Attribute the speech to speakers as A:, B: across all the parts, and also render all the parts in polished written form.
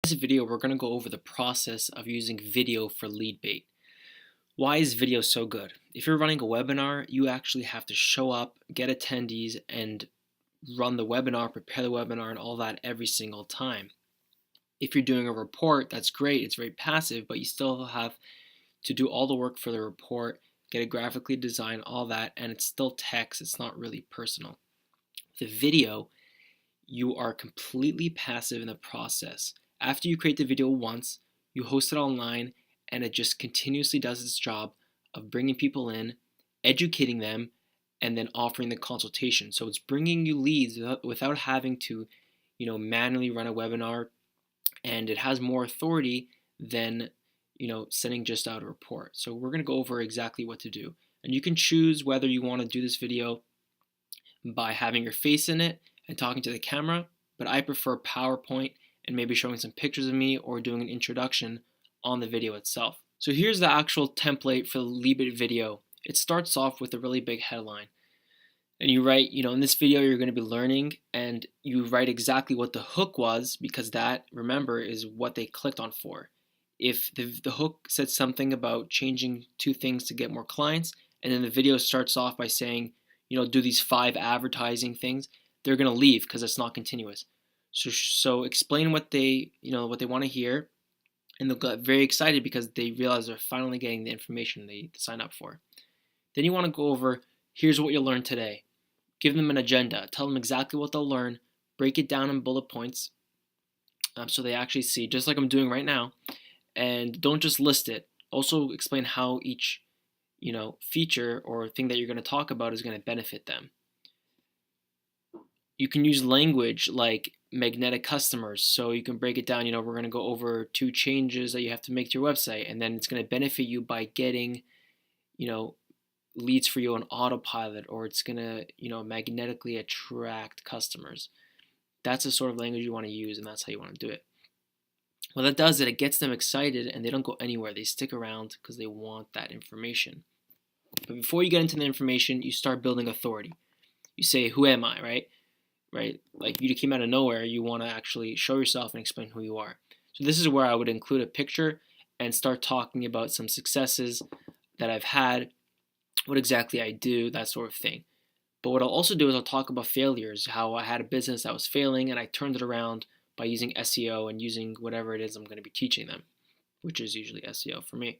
A: In this video, we're going to go over the process of using video for lead bait. Why is video so good? If you're running a webinar, you actually have to show up, get attendees, and run the webinar, prepare the webinar, and all that every single time. If you're doing a report, that's great. It's very passive, but you still have to do all the work for the report, get it graphically designed, all that, and it's still text. It's not really personal. The video, you are completely passive in the process. After you create the video once, you host it online, and it just continuously does its job of bringing people in, educating them, and then offering the consultation. So it's bringing you leads without having to, manually run a webinar, and it has more authority than, sending just out a report. So we're going to go over exactly what to do. And you can choose whether you want to do this video by having your face in it and talking to the camera, but I prefer PowerPoint and maybe showing some pictures of me or doing an introduction on the video itself. So here's the actual template for the lead bait video. It starts off with a really big headline. And you write, in this video you're going to be learning, and you write exactly what the hook was, because that, remember, is what they clicked on for. If the hook said something about changing 2 things to get more clients, and then the video starts off by saying, do these 5 advertising things, they're going to leave because it's not continuous. So explain what they want to hear, and they'll get very excited because they realize they're finally getting the information they sign up for. Then you want to go over, here's what you'll learn today. Give them an agenda. Tell them exactly what they'll learn. Break it down in bullet points so they actually see, just like I'm doing right now. And don't just list it. Also explain how each feature or thing that you're going to talk about is going to benefit them. You can use language like magnetic customers, so you can break it down. We're going to go over 2 changes that you have to make to your website, and then it's going to benefit you by getting leads for you on autopilot, or it's going to magnetically attract customers. That's the sort of language you want to use, and that's how you want to do it. What that does is it gets them excited, and they don't go anywhere. They stick around because they want that information. But before you get into the information, you start building authority. You say, who am I, right? Like you came out of nowhere, you want to actually show yourself and explain who you are. So this is where I would include a picture and start talking about some successes that I've had, what exactly I do, that sort of thing. But what I'll also do is I'll talk about failures, how I had a business that was failing and I turned it around by using SEO and using whatever it is I'm going to be teaching them, which is usually SEO for me.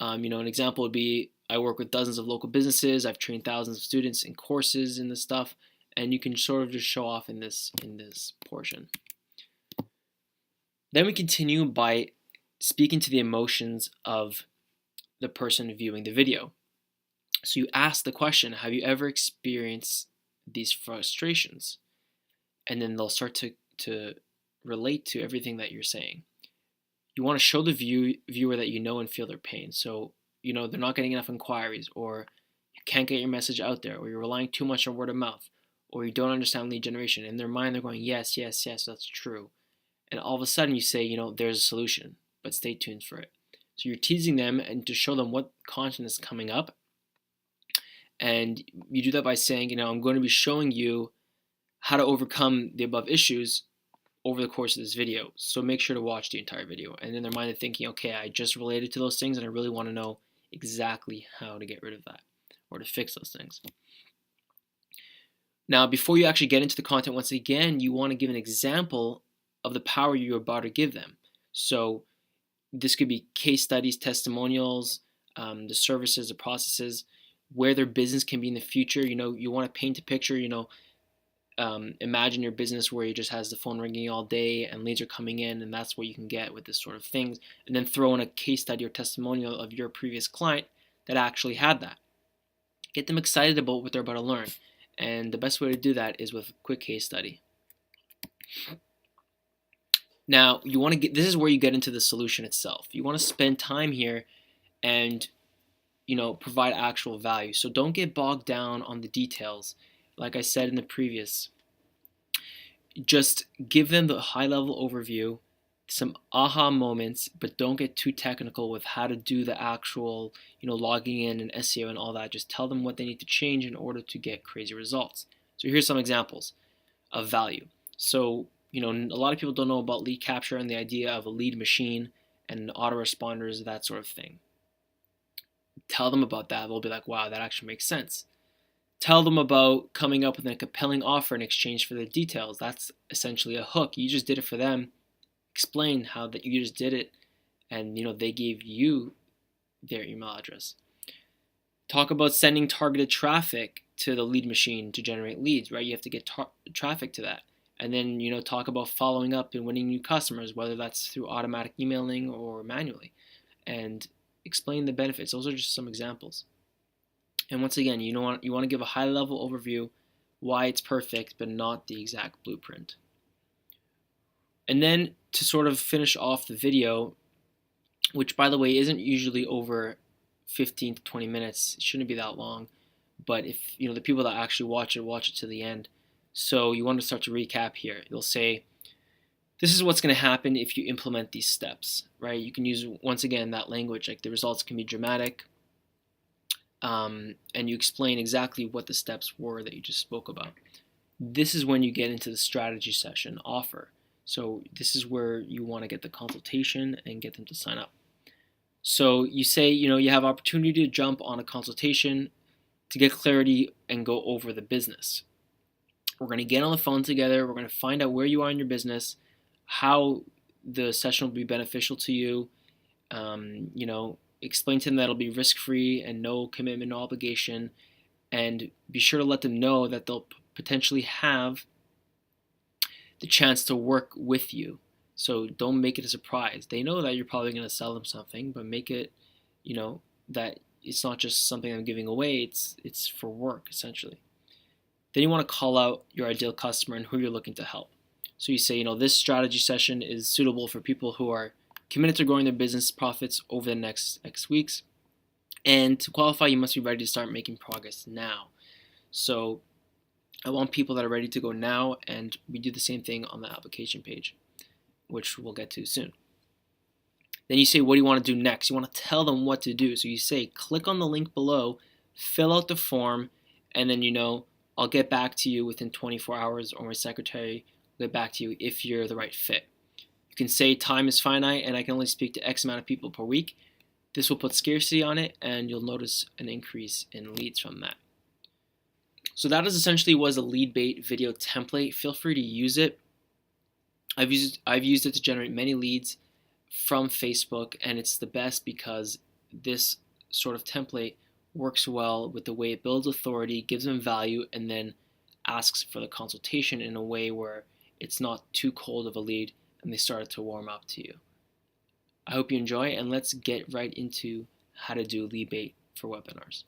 A: An example would be I work with dozens of local businesses. I've trained thousands of students in courses in this stuff. And you can sort of just show off in this portion. Then we continue by speaking to the emotions of the person viewing the video. So you ask the question, have you ever experienced these frustrations? And then they'll start to relate to everything that you're saying. You want to show the viewer that you know and feel their pain. So, they're not getting enough inquiries, or you can't get your message out there, or you're relying too much on word of mouth, or you don't understand lead generation. In their mind, they're going, yes, yes, yes, that's true. And all of a sudden you say, there's a solution, but stay tuned for it. So you're teasing them and to show them what content is coming up. And you do that by saying, I'm going to be showing you how to overcome the above issues over the course of this video. So make sure to watch the entire video. And in their mind, they're thinking, okay, I just related to those things and I really want to know exactly how to get rid of that or to fix those things. Now, before you actually get into the content, once again, you want to give an example of the power you're about to give them. So this could be case studies, testimonials, the services, the processes, where their business can be in the future. You want to paint a picture, imagine your business where it just has the phone ringing all day and leads are coming in, and that's what you can get with this sort of things. And then throw in a case study or testimonial of your previous client that actually had that. Get them excited about what they're about to learn. And the best way to do that is with a quick case study. Now, this is where you get into the solution itself. You want to spend time here and, provide actual value. So don't get bogged down on the details. Like I said in the previous, just give them the high-level overview, some aha moments, but don't get too technical with how to do the actual, logging in and SEO and all that. Just tell them what they need to change in order to get crazy results. So here's some examples of value. So, a lot of people don't know about lead capture and the idea of a lead machine and autoresponders, that sort of thing. Tell them about that. They'll be like, wow, that actually makes sense. Tell them about coming up with a compelling offer in exchange for the details. That's essentially a hook. You just did it for them. Explain how that you just did it, and they gave you their email address. Talk about sending targeted traffic to the lead machine to generate leads, right? You have to get traffic to that. And then, talk about following up and winning new customers, whether that's through automatic emailing or manually, and explain the benefits. Those are just some examples. And once again, you want to give a high-level overview why it's perfect, but not the exact blueprint. And then to sort of finish off the video, which by the way isn't usually over 15 to 20 minutes, it shouldn't be that long, but if the people that actually watch it to the end. So you want to start to recap here. You'll say, this is what's going to happen if you implement these steps, right? You can use, once again, that language, like the results can be dramatic, and you explain exactly what the steps were that you just spoke about. This is when you get into the strategy session offer. So this is where you want to get the consultation and get them to sign up. So you say, you have opportunity to jump on a consultation to get clarity and go over the business. We're going to get on the phone together. We're going to find out where you are in your business, how the session will be beneficial to you. Explain to them that it'll be risk-free and no commitment, no obligation, and be sure to let them know that they'll potentially have the chance to work with you. So don't make it a surprise. They know that you're probably going to sell them something, but make it, that it's not just something I'm giving away. It's for work, essentially. Then you want to call out your ideal customer and who you're looking to help. So you say, this strategy session is suitable for people who are committed to growing their business profits over the next X weeks. And to qualify, you must be ready to start making progress now. So I want people that are ready to go now, and we do the same thing on the application page, which we'll get to soon. Then you say, what do you want to do next? You want to tell them what to do. So you say, click on the link below, fill out the form, and then, I'll get back to you within 24 hours, or my secretary will get back to you if you're the right fit. You can say time is finite and I can only speak to X amount of people per week. This will put scarcity on it, and you'll notice an increase in leads from that. So that is essentially was a lead bait video template. Feel free to use it. I've used it to generate many leads from Facebook, and it's the best because this sort of template works well with the way it builds authority, gives them value, and then asks for the consultation in a way where it's not too cold of a lead and they start to warm up to you. I hope you enjoy, and let's get right into how to do lead bait for webinars.